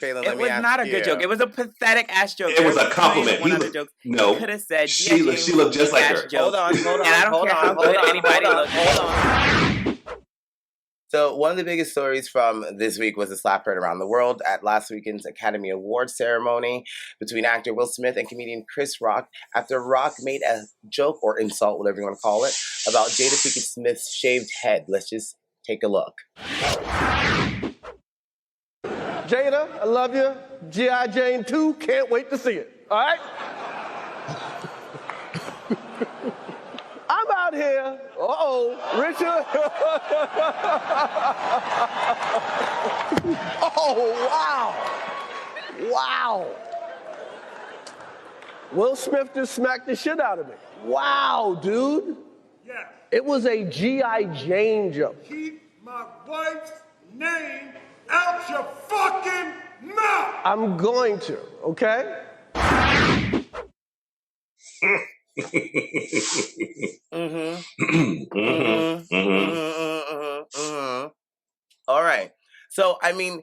Phelan, It let me was ask not a you. good joke. It was a pathetic ass joke. It was a compliment. One other joke. No, He could have said she looked just like her. Hold on, and I don't care how good anybody looks. Hold on. So one of the biggest stories from this week was the slap heard around the world at last weekend's Academy Awards ceremony between actor Will Smith and comedian Chris Rock after Rock made a joke or insult, whatever you want to call it, about Jada Pinkett Smith's shaved head. Let's just take a look. Jada, I love you. G.I. Jane 2, can't wait to see it. All right? I'm out here. Richard. Oh, wow. Wow. Will Smith just smacked the shit out of me. Wow, dude. Yes. It was a G.I. Jane joke. Keep my wife's name out your fucking mouth. I'm going to, okay? All right. So, I mean,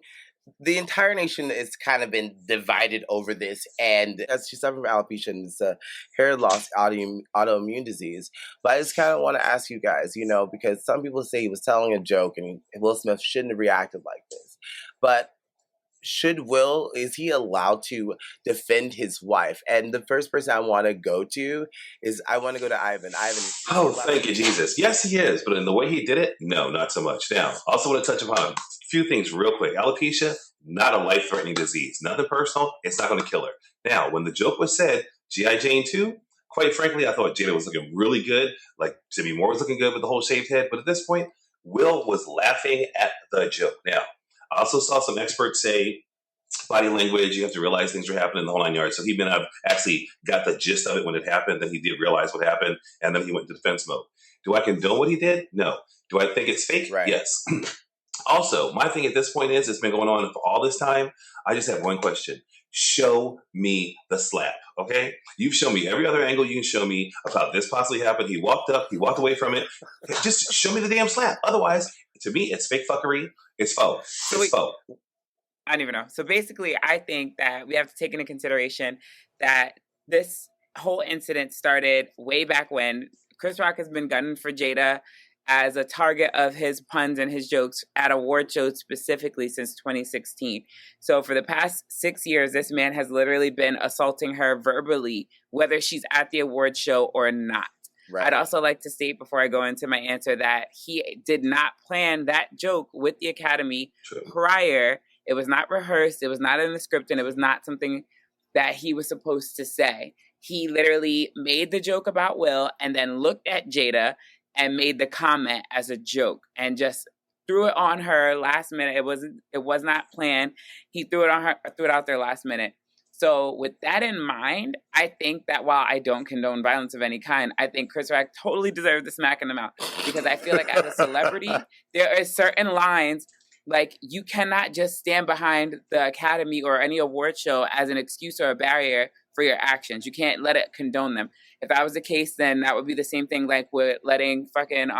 the entire nation has kind of been divided over this, and as she's suffering from alopecia and it's a hair loss autoimmune disease. But I just kind of want to ask you guys, because some people say he was telling a joke and Will Smith shouldn't have reacted like this. But is he allowed to defend his wife? And the first person I want to go to is Ivan. Ivan. Oh, thank you, Jesus. Yes, he is. But in the way he did it, no, not so much. Now, also want to touch upon a few things real quick. Alopecia, not a life-threatening disease. Nothing personal. It's not going to kill her. Now, when the joke was said, G.I. Jane 2, quite frankly, I thought Jada was looking really good. Like, Demi Moore was looking good with the whole shaved head. But at this point, Will was laughing at the joke. Now, I also saw some experts say body language, you have to realize things are happening in the whole 9 yards. So he may not have actually got the gist of it when it happened, then he did realize what happened, and then he went to defense mode. Do I condone what he did? No. Do I think it's fake? Right. Yes. Also, my thing at this point is, it's been going on for all this time. I just have one question. Show me the slap, okay? You've shown me every other angle you can show me about this possibly happened. He walked up, he walked away from it. Just show me the damn slap. Otherwise, to me, it's fake fuckery. It's faux. It's faux. I don't even know. So basically, I think that we have to take into consideration that this whole incident started way back when. Chris Rock has been gunning for Jada as a target of his puns and his jokes at award shows specifically since 2016. So for the past 6 years, this man has literally been assaulting her verbally, whether she's at the award show or not. Right. I'd also like to state before I go into my answer that he did not plan that joke with the Academy prior. It was not rehearsed. It was not in the script, and it was not something that he was supposed to say. He literally made the joke about Will and then looked at Jada and made the comment as a joke and just threw it on her last minute. It was not planned. He threw it out there last minute. So with that in mind, I think that while I don't condone violence of any kind, I think Chris Rock totally deserved the smack in the mouth, because I feel like as a celebrity, there are certain lines. Like, you cannot just stand behind the Academy or any award show as an excuse or a barrier for your actions. You can't let it condone them. If that was the case, then that would be the same thing like with letting fucking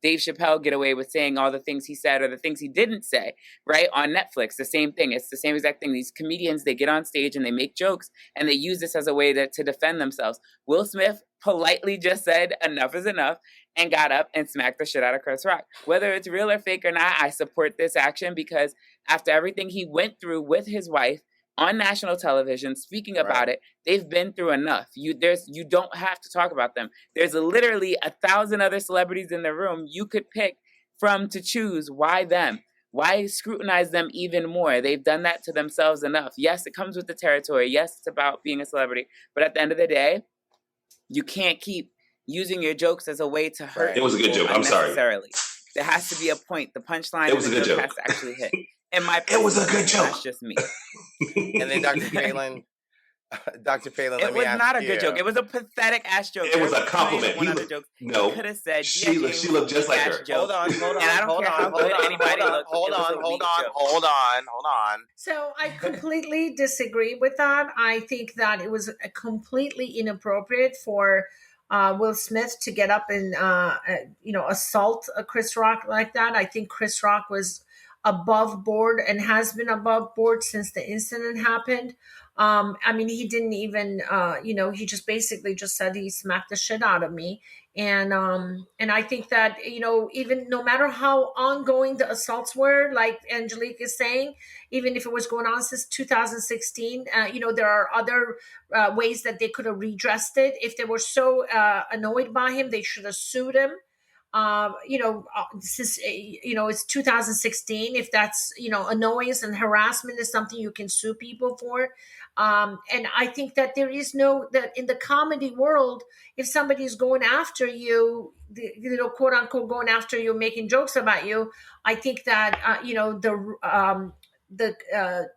Dave Chappelle get away with saying all the things he said or the things he didn't say, right? On Netflix, the same thing. It's the same exact thing. These comedians, they get on stage and they make jokes and they use this as a way to defend themselves. Will Smith politely just said enough is enough and got up and smacked the shit out of Chris Rock. Whether it's real or fake or not, I support this action, because after everything he went through with his wife on national television, speaking about it, they've been through enough. You don't have to talk about them. There's literally 1,000 other celebrities in the room you could pick from to choose. Why them? Why scrutinize them even more? They've done that to themselves enough. Yes, it comes with the territory. Yes, it's about being a celebrity. But at the end of the day, you can't keep using your jokes as a way to hurt. It was a good joke. I'm sorry. There has to be a point. The punchline of the joke has to actually hit. It was a good joke. That's just me. And then Dr. Phelan, let me ask you. It was not a good joke. It was a pathetic ass joke. It was a compliment. No, could have said she looked just like her. Hold on. So I completely disagree with that. I think that it was completely inappropriate for Will Smith to get up and assault Chris Rock like that. I think Chris Rock was above board and has been above board since the incident happened. I mean, he didn't even, he just basically just said he smacked the shit out of me. And I think that, even no matter how ongoing the assaults were, like Angelique is saying, even if it was going on since 2016, there are other ways that they could have redressed it. If they were so annoyed by him, they should have sued him. Since it's 2016. If that's annoyance and harassment is something you can sue people for, and I think that there is that in the comedy world, if somebody is going after you, quote unquote, going after you, making jokes about you, I think that the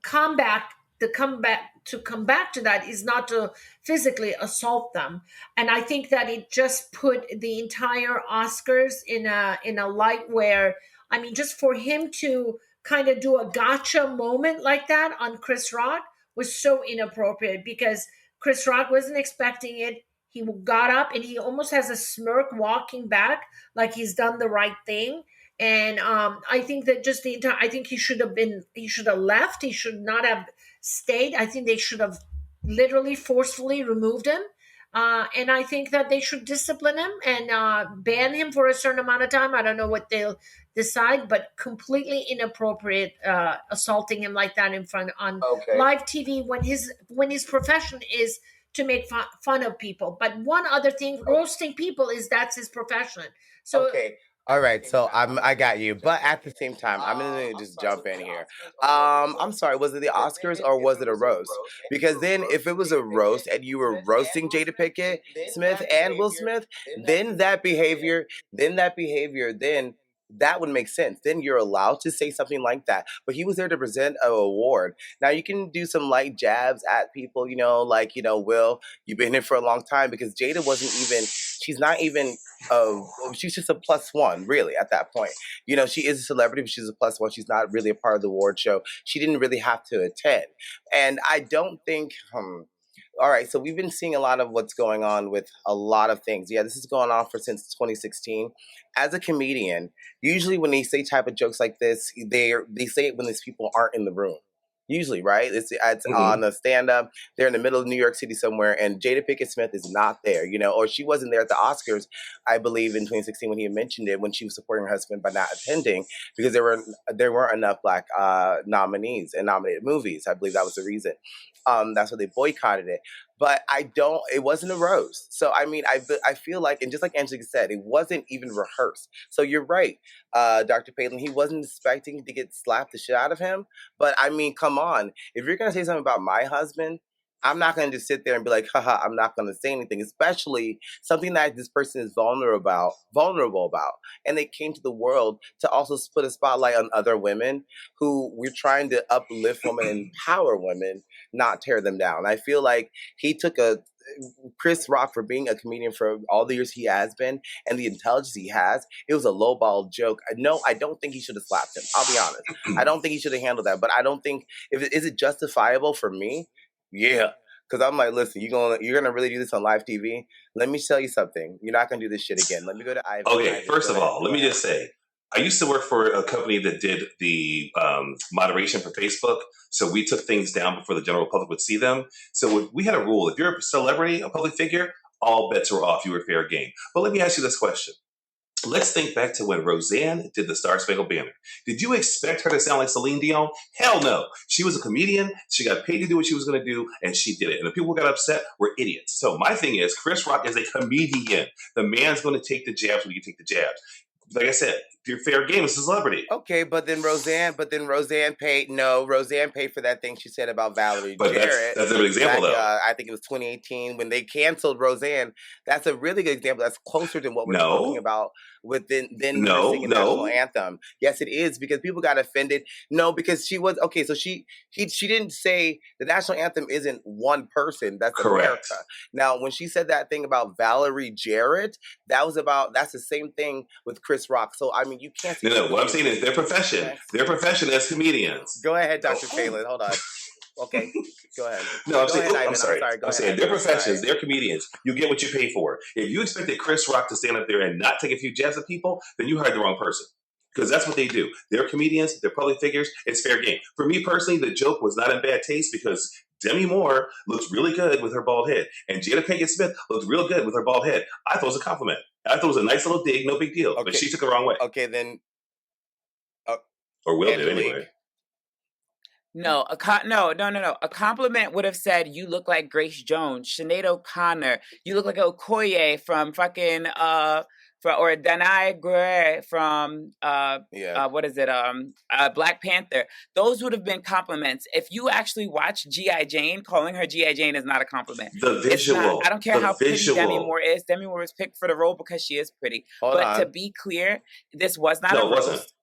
comeback to come back to that is not to physically assault them. And I think that it just put the entire Oscars in a light where, I mean, just for him to kind of do a gotcha moment like that on Chris Rock was so inappropriate, because Chris Rock wasn't expecting it. He got up and he almost has a smirk walking back, like he's done the right thing. And I think that just I think he should have left. He should not have stayed. I think they should have literally forcefully removed him. And I think that they should discipline him and ban him for a certain amount of time. I don't know what they'll decide, but completely inappropriate assaulting him like that in front on live TV when his profession is to make fun of people. But one other thing, roasting people that's his profession. So okay. All right, so I got you, but at the same time, I'm gonna just jump in here. I'm sorry, was it the Oscars or was it a roast? Because then, if it was a roast and you were roasting Jada Pinkett Smith and Will Smith, then that behavior, that would make sense. Then you're allowed to say something like that. But he was there to present an award. Now you can do some light jabs at people, Will, you've been here for a long time, because Jada wasn't even. She's not even. She's just a plus one, really, at that point. She is a celebrity, but she's a plus one. She's not really a part of the award show. She didn't really have to attend. And I don't think. All right, so we've been seeing a lot of what's going on with a lot of things. Yeah, this is going on since 2016. As a comedian, usually when they say type of jokes like this, they say it when these people aren't in the room. Usually, right? It's on a stand-up. They're in the middle of New York City somewhere, and Jada Pinkett Smith is not there, or she wasn't there at the Oscars, I believe, in 2016 when he mentioned it, when she was supporting her husband by not attending, because there weren't enough Black nominees and nominated movies. I believe that was the reason. That's why they boycotted it. But it wasn't a roast. So, I mean, I feel like, and just like Angelique said, it wasn't even rehearsed. So you're right, Dr. Palin, he wasn't expecting to get slapped the shit out of him. But I mean, come on. If you're going to say something about my husband, I'm not going to just sit there and be like, haha, I'm not going to say anything, especially something that this person is vulnerable about. And they came to the world to also put a spotlight on other women who we're trying to uplift women and empower women, not tear them down. I feel like he took Chris Rock, for being a comedian for all the years he has been and the intelligence he has, it was a lowball joke. No, I don't think he should have slapped him. I'll be honest. I don't think he should have handled that. But I don't think, is it justifiable for me? Yeah, because I'm like, listen, you're gonna really do this on live TV? Let me tell you something. You're not gonna do this shit again. Let me go to Ivan. Okay, first of all, let me just say, I used to work for a company that did the moderation for Facebook. So we took things down before the general public would see them. So we had a rule: if you're a celebrity, a public figure, all bets were off. You were fair game. But let me ask you this question. Let's think back to when Roseanne did the Star Spangled Banner. Did you expect her to sound like Celine Dion? Hell no. She was a comedian. She got paid to do what she was going to do, and she did it. And the people who got upset were idiots. So my thing is, Chris Rock is a comedian. The man's going to take the jabs when you take the jabs. Like I said, your fair game is a celebrity. Okay, but then Roseanne paid for that thing she said about Valerie Jarrett. That's a good example, though. I think it was 2018 when they canceled Roseanne. That's a really good example. That's closer than what we're talking about with then singing the national anthem. Yes, it is, because people got offended. No, because she was okay. So she didn't say the national anthem isn't one person. That's correct. America. Now, when she said that thing about Valerie Jarrett, that's the same thing with Chris Rock. So I mean, you can't. No. What I'm saying is their profession. Their profession as comedians. Go ahead, Dr. Palin. Hold on. Okay, go ahead. No, I'm saying. I'm sorry. I'm saying their professions. They're comedians. You get what you pay for. If you expected Chris Rock to stand up there and not take a few jabs at people, then you hired the wrong person. because that's what they do. They're comedians, they're public figures, it's fair game. For me personally, the joke was not in bad taste because Demi Moore looks really good with her bald head, and Jada Pinkett Smith looked real good with her bald head. I thought it was a compliment. I thought it was a nice little dig, no big deal. But she took it the wrong way. Okay, then. Or Will did anyway. No, a compliment would have said, "You look like Grace Jones, Sinead O'Connor. You look like Okoye from fucking or Danai Gurira from what is it? Black Panther. Those would have been compliments. If you actually watch G.I. Jane, calling her G.I. Jane is not a compliment. The visual. I don't care how pretty Demi Moore is. Demi Moore was picked for the role because she is pretty. To be clear, this was not a roast. Wasn't.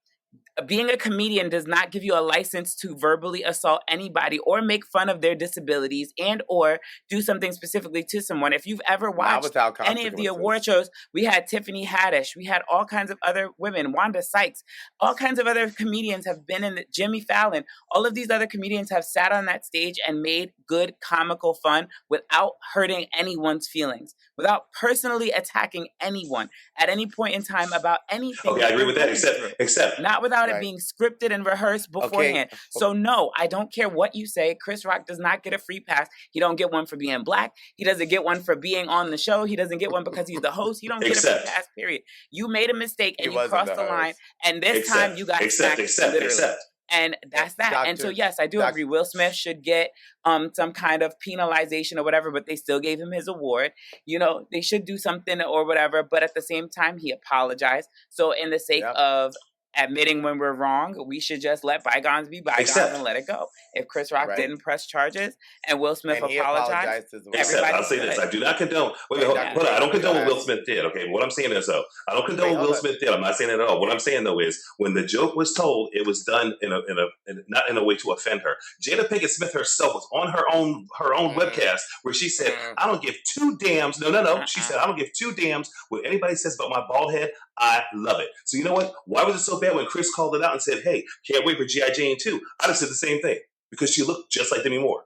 Being a comedian does not give you a license to verbally assault anybody or make fun of their disabilities and or do something specifically to someone. If you've ever watched any of the award shows, we had Tiffany Haddish, we had all kinds of other women, Wanda Sykes, all kinds of other comedians have been in Jimmy Fallon. All of these other comedians have sat on that stage and made good comical fun without hurting anyone's feelings, without personally attacking anyone at any point in time about anything. Okay, I agree with that, except not without it being scripted and rehearsed beforehand. Okay. So no, I don't care what you say. Chris Rock does not get a free pass. He don't get one for being black. He doesn't get one for being on the show. He doesn't get one because he's the host. He don't get a free pass, period. You made a mistake and you crossed the line. And this time you got smacked literally. And that's that. And so, yes, I do agree. Will Smith should get some kind of penalization or whatever, but they still gave him his award. You know, they should do something or whatever. But at the same time, he apologized. So in the sake of admitting when we're wrong, we should just let bygones be bygones and let it go. If Chris Rock didn't press charges and Will Smith apologized, I'll say this: I do not condone. Hold on. I don't condone what Will Smith did. Okay, but what I'm saying is, though, I don't condone what Will Smith did. I'm not saying it at all. What I'm saying though is, when the joke was told, it was done not in a way to offend her. Jada Pinkett Smith herself was on her own webcast where she said, "I don't give two damns." No. She said, "I don't give two damns what anybody says about my bald head. I love it." So you know what? Why was it so bad when Chris called it out and said, "Hey, can't wait for G.I. Jane 2"? I'd have said the same thing because she looked just like Demi Moore.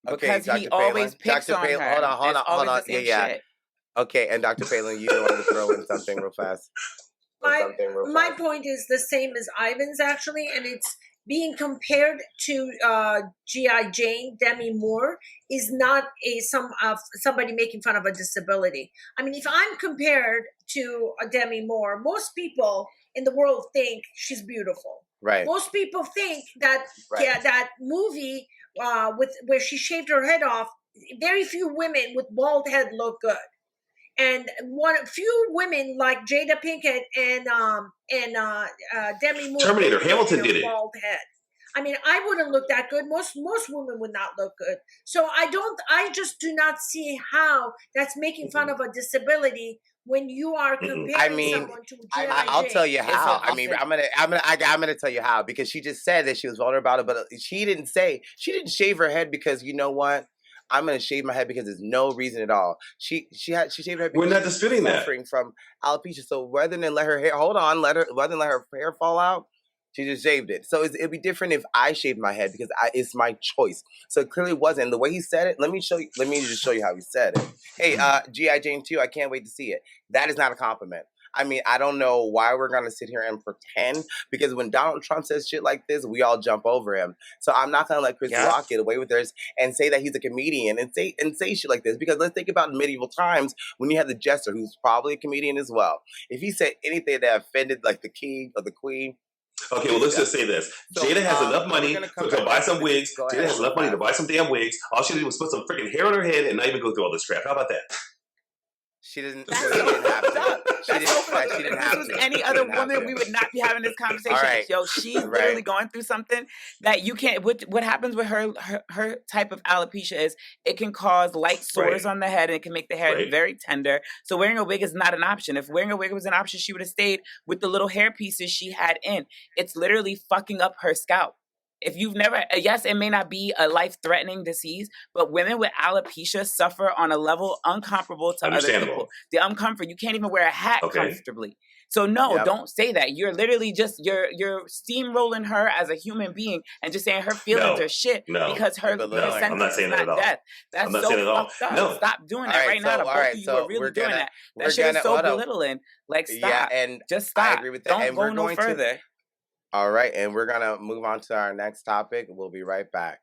Okay, because he always picks on her. Hold on. Yeah. Okay, and Dr. Palin, you wanted to throw in something real fast. My point is the same as Ivan's actually, and it's being compared to G.I. Jane, Demi Moore, is not somebody making fun of a disability. I mean, if I'm compared to a Demi Moore, most people in the world think she's beautiful. Right. Most people think that that movie where she shaved her head off, very few women with bald head look good. And few women like Jada Pinkett and Demi Moore. Terminator, Hamilton did it. Bald head. I mean, I wouldn't look that good. Most women would not look good. So I just do not see how that's making fun of a disability when you are comparing someone to G.I. Jane. I'll tell you how. I mean, I'm gonna tell you how, because she just said that she was vulnerable about it, but she didn't shave her head because, you know what? I'm gonna shave my head because there's no reason at all. She shaved her head because we're not disputing that. Suffering from alopecia. So rather than let her hair hair fall out, she just shaved it. So it'd be different if I shaved my head because it's my choice. So it clearly wasn't. The way he said it, let me just show you how he said it. Hey, G.I. Jane 2, I can't wait to see it. That is not a compliment. I mean, I don't know why we're going to sit here and pretend, because when Donald Trump says shit like this, we all jump over him. So I'm not going to let Chris Rock get away with this and say that he's a comedian and say shit like this, because let's think about medieval times when you had the jester, who's probably a comedian as well. If he said anything that offended like the king or the queen. Okay, well, let's just say this. So, Jada has enough money to buy some wigs. Jada has enough money to buy some damn wigs. All she did was put some freaking hair on her head and not even go through all this crap. How about that? She didn't have to. If this was any other woman, we would not be having this conversation. Right. Yo, she's literally going through something that you can't. What happens with her type of alopecia is it can cause light sores on the head, and it can make the hair very tender. So wearing a wig is not an option. If wearing a wig was an option, she would have stayed with the little hair pieces she had in. It's literally fucking up her scalp. if you've never, yes, it may not be a life-threatening disease, but women with alopecia suffer on a level uncomparable to other Understandable. people. The uncomfort, you can't even wear a hat Okay. comfortably. So no, Yep. don't say that. You're literally just you're steamrolling her as a human being and just saying her feelings No. are shit No. because her No, I'm sentence not is saying that not at all. death. That's I'm not so saying it at all. fucked up. No. Stop doing that All right, right now. so- The all both right, of you so are really we're doing gonna- that. we're That shit is gonna- so hold on. belittling. Like, stop. Yeah, and Just I stop. agree with that. Don't And go we're no going to- further. All right, and we're gonna move on to our next topic. We'll be right back.